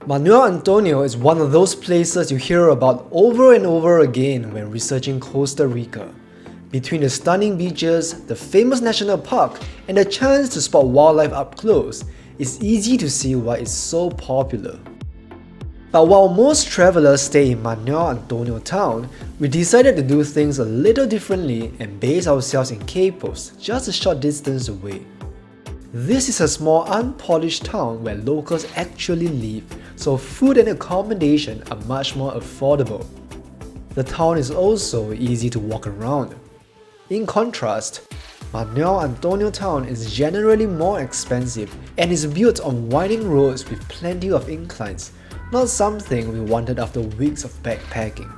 Manuel Antonio is one of those places you hear about over and over again when researching Costa Rica. Between the stunning beaches, the famous national park, and the chance to spot wildlife up close, it's easy to see why it's so popular. But while most travelers stay in Manuel Antonio town, we decided to do things a little differently and base ourselves in Quepos, just a short distance away. This is a small unpolished town where locals actually live, so food and accommodation are much more affordable. The town is also easy to walk around. In contrast, Manuel Antonio town is generally more expensive and is built on winding roads with plenty of inclines, not something we wanted after weeks of backpacking.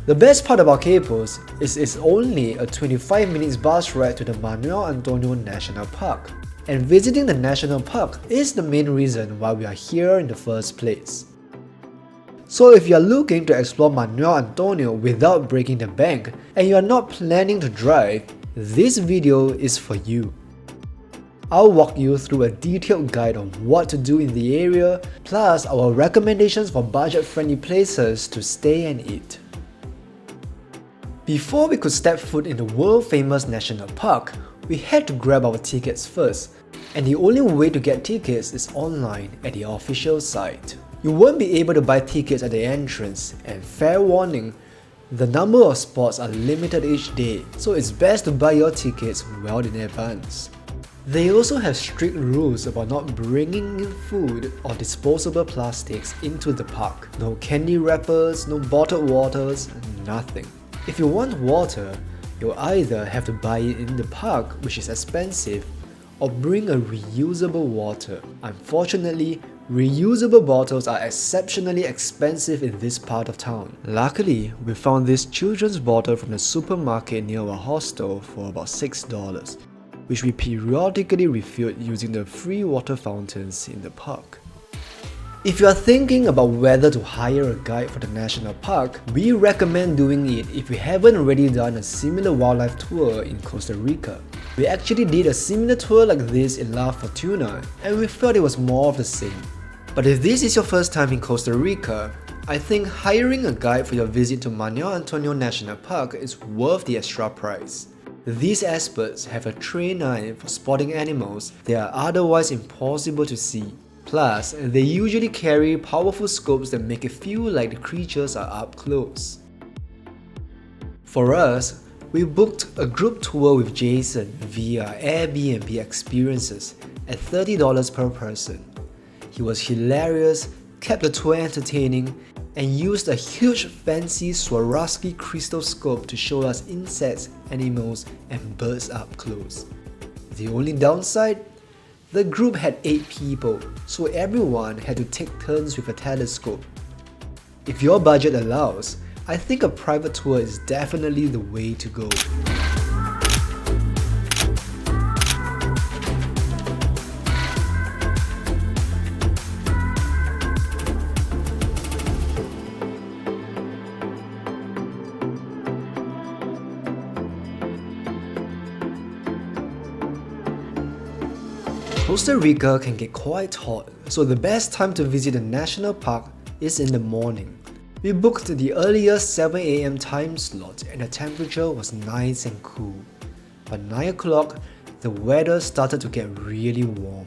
The best part about Quepos is it's only a 25 minutes bus ride to the Manuel Antonio National Park, and visiting the national park is the main reason why we are here in the first place. So if you are looking to explore Manuel Antonio without breaking the bank and you are not planning to drive, this video is for you. I'll walk you through a detailed guide on what to do in the area, plus our recommendations for budget-friendly places to stay and eat. Before we could step foot in the world-famous national park, we had to grab our tickets first, and the only way to get tickets is online at the official site. You won't be able to buy tickets at the entrance, and fair warning, the number of spots are limited each day, so it's best to buy your tickets well in advance. They also have strict rules about not bringing in food or disposable plastics into the park. No candy wrappers, no bottled waters, nothing. If you want water, you'll either have to buy it in the park, which is expensive, or bring a reusable water. Unfortunately, reusable bottles are exceptionally expensive in this part of town. Luckily, we found this children's bottle from the supermarket near our hostel for about $6, which we periodically refilled using the free water fountains in the park. If you are thinking about whether to hire a guide for the national park, we recommend doing it if you haven't already done a similar wildlife tour in Costa Rica. We actually did a similar tour like this in La Fortuna, and we felt it was more of the same. But if this is your first time in Costa Rica, I think hiring a guide for your visit to Manuel Antonio National Park is worth the extra price. These experts have a trained eye for spotting animals that are otherwise impossible to see. Plus, they usually carry powerful scopes that make it feel like the creatures are up close. For us, we booked a group tour with Jason via Airbnb Experiences at $30 per person. He was hilarious, kept the tour entertaining, and used a huge fancy Swarovski crystal scope to show us insects, animals, and birds up close. The only downside? The group had 8 people, so everyone had to take turns with a telescope. If your budget allows, I think a private tour is definitely the way to go. Costa Rica can get quite hot, so the best time to visit the national park is in the morning. We booked the earliest 7 AM time slot and the temperature was nice and cool. By 9 o'clock, the weather started to get really warm.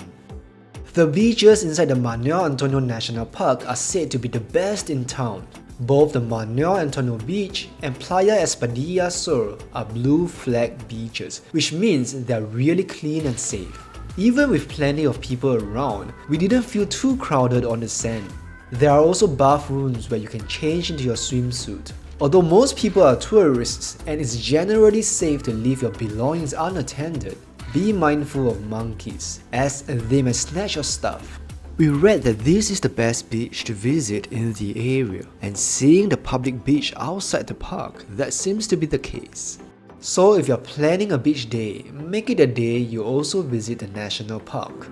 The beaches inside the Manuel Antonio National Park are said to be the best in town. Both the Manuel Antonio Beach and Playa Espadilla Sur are blue flag beaches, which means they are really clean and safe. Even with plenty of people around, we didn't feel too crowded on the sand. There are also bathrooms where you can change into your swimsuit. Although most people are tourists and it's generally safe to leave your belongings unattended, be mindful of monkeys, as they may snatch your stuff. We read that this is the best beach to visit in the area, and seeing the public beach outside the park, that seems to be the case. So if you're planning a beach day, make it a day you also visit the national park.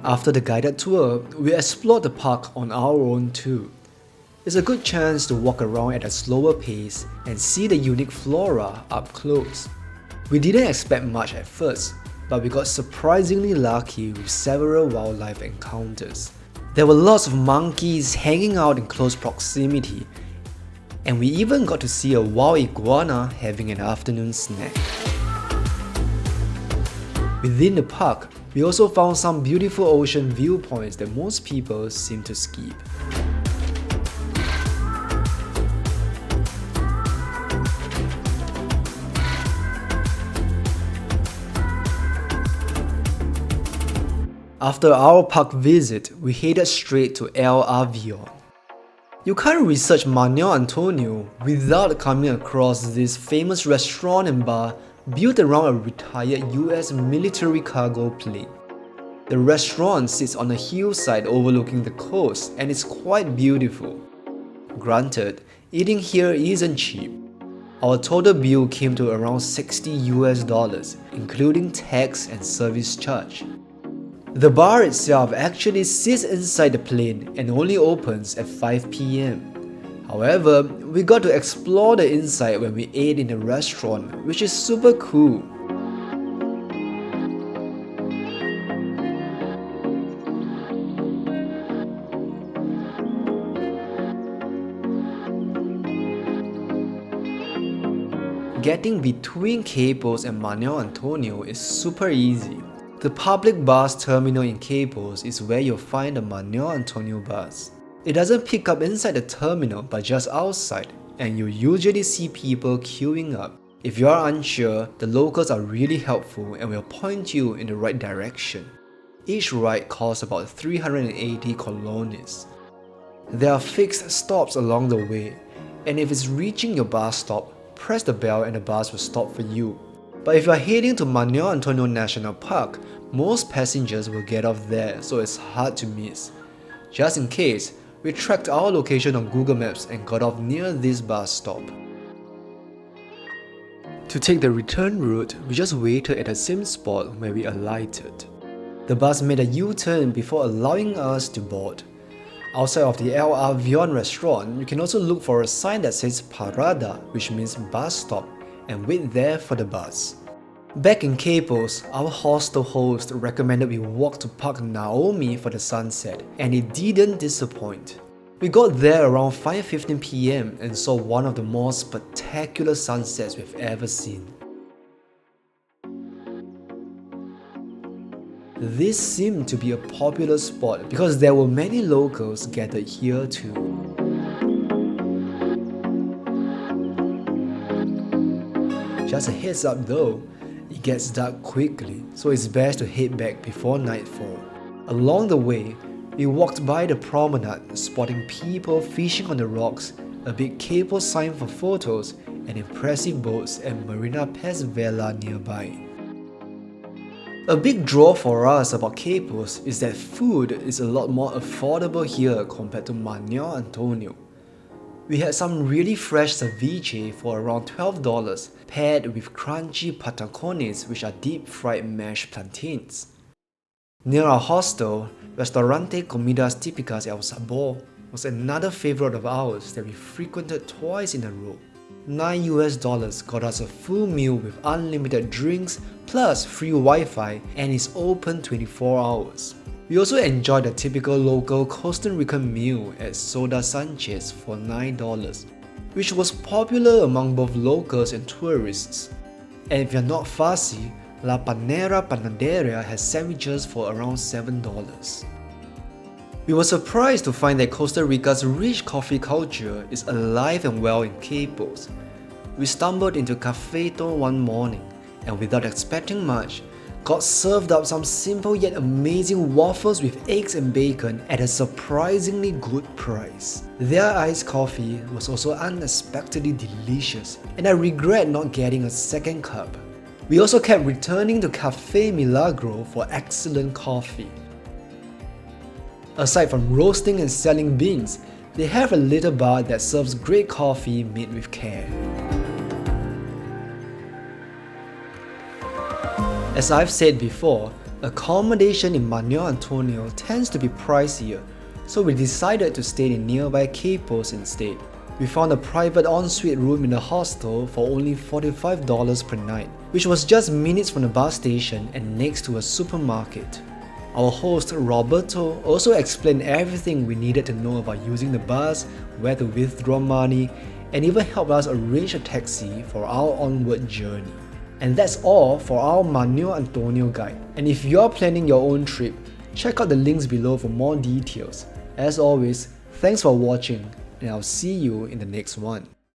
After the guided tour, we explored the park on our own too. It's a good chance to walk around at a slower pace and see the unique flora up close. We didn't expect much at first, but we got surprisingly lucky with several wildlife encounters. There were lots of monkeys hanging out in close proximity, and we even got to see a wild iguana having an afternoon snack. Within the park, we also found some beautiful ocean viewpoints that most people seem to skip. After our park visit, we headed straight to El Avion. You can't research Manuel Antonio without coming across this famous restaurant and bar built around a retired US military cargo plane. The restaurant sits on a hillside overlooking the coast and is quite beautiful. Granted, eating here isn't cheap. Our total bill came to around $60 including tax and service charge. The bar itself actually sits inside the plane and only opens at 5 PM. However, we got to explore the inside when we ate in the restaurant, which is super cool. Getting between Quepos and Manuel Antonio is super easy. The public bus terminal in Quepos is where you'll find the Manuel Antonio bus. It doesn't pick up inside the terminal but just outside, and you'll usually see people queuing up. If you are unsure, the locals are really helpful and will point you in the right direction. Each ride costs about 380 colones. There are fixed stops along the way, and if it's reaching your bus stop, press the bell and the bus will stop for you. But if you are heading to Manuel Antonio National Park, most passengers will get off there, so it's hard to miss. Just in case, we tracked our location on Google Maps and got off near this bus stop. To take the return route, we just waited at the same spot where we alighted. The bus made a U-turn before allowing us to board. Outside of the El Avion restaurant, you can also look for a sign that says Parada, which means bus stop, and wait there for the bus. Back in Quepos, our hostel host recommended we walk to Park Naomi for the sunset, and it didn't disappoint. We got there around 5:15 PM and saw one of the most spectacular sunsets we've ever seen. This seemed to be a popular spot because there were many locals gathered here too. Just a heads up though, it gets dark quickly, so it's best to head back before nightfall. Along the way, we walked by the promenade, spotting people fishing on the rocks, a big Quepos sign for photos, and impressive boats at Marina Pez Vela nearby. A big draw for us about Quepos is that food is a lot more affordable here compared to Manuel Antonio. We had some really fresh ceviche for around $12, paired with crunchy patacones, which are deep-fried mashed plantains. Near our hostel, Restaurante Comidas Típicas El Sabor was another favorite of ours that we frequented twice in a row. $9 got us a full meal with unlimited drinks plus free Wi-Fi, and is open 24 hours. We also enjoyed a typical local Costa Rican meal at Soda Sanchez for $9, which was popular among both locals and tourists. And if you're not fussy, La Panera Panaderia has sandwiches for around $7. We were surprised to find that Costa Rica's rich coffee culture is alive and well in Quepos. We stumbled into Cafeto one morning, and without expecting much, got served up some simple yet amazing waffles with eggs and bacon at a surprisingly good price. Their iced coffee was also unexpectedly delicious, and I regret not getting a second cup. We also kept returning to Café Milagro for excellent coffee. Aside from roasting and selling beans, they have a little bar that serves great coffee made with care. As I've said before, accommodation in Manuel Antonio tends to be pricier, so we decided to stay in nearby Quepos instead. We found a private ensuite room in the hostel for only $45 per night, which was just minutes from the bus station and next to a supermarket. Our host Roberto also explained everything we needed to know about using the bus, where to withdraw money, and even helped us arrange a taxi for our onward journey. And that's all for our Manuel Antonio guide. And if you're planning your own trip, check out the links below for more details. As always, thanks for watching, and I'll see you in the next one.